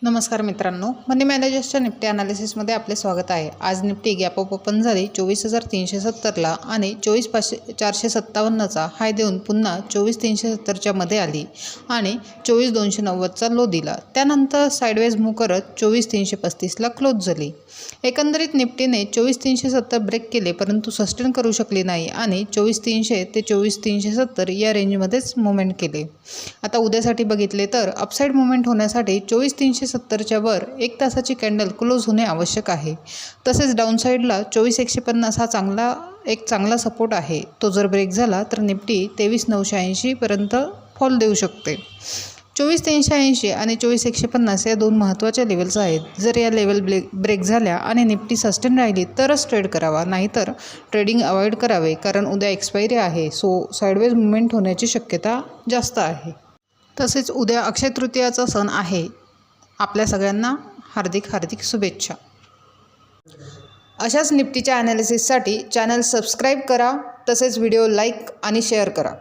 नमस्कार मित्रांनो, मनी मॅनेजर्सच्या निफ्टी ॲनालिसिसमध्ये आपले स्वागत आहे। आज निफ्टी गॅप अप ओपन झाली 24,370ला आणि 24,457चा हाय देऊन पुन्हा 24,370च्या मध्ये आली आणि 24,290चा लो दिला। त्यानंतर साइडवेज मूव करत 24,335ला क्लोज झाली। एकंदरीत निफ्टीने 24,370 ब्रेक केले, परंतु सस्टेन करू शकली नाही आणि 24,300 ते 24,370 या रेंजमध्येच मूवमेंट केले। आता उद्यासाठी बघितले तर अपसाइड मूवमेंट होण्यासाठी 24,370च्या वर 1 तासाची कॅन्डल क्लोज होणे आवश्यक आहे। तसेच डाऊनसाईडला 24,150 हा चांगला सपोर्ट आहे। तो जर ब्रेक झाला तर निफ्टी 23,980 पर्यंत फॉल देऊ शकते। 24,380 आणि 24,150 या दोन महत्त्वाच्या लेवल्स आहेत। जर या लेवल ब्रेक झाल्या आणि निफ्टी सस्टेन राहिली तरच ट्रेड करावा, नाहीतर ट्रेडिंग अवॉइड करावे, कारण उद्या एक्सपायरी आहे। सो साइडवेज मूवमेंट होण्याची शक्यता जास्त आहे। तसेच उद्या अक्षय तृतीयाचा सण आहे। आपल्या सगळ्यांना हार्दिक शुभेच्छा। अशाच निफ्टीच्या ॲनालिसिससाठी चॅनल सबस्क्राईब करा, तसेच व्हिडिओ लाईक आणि शेअर करा।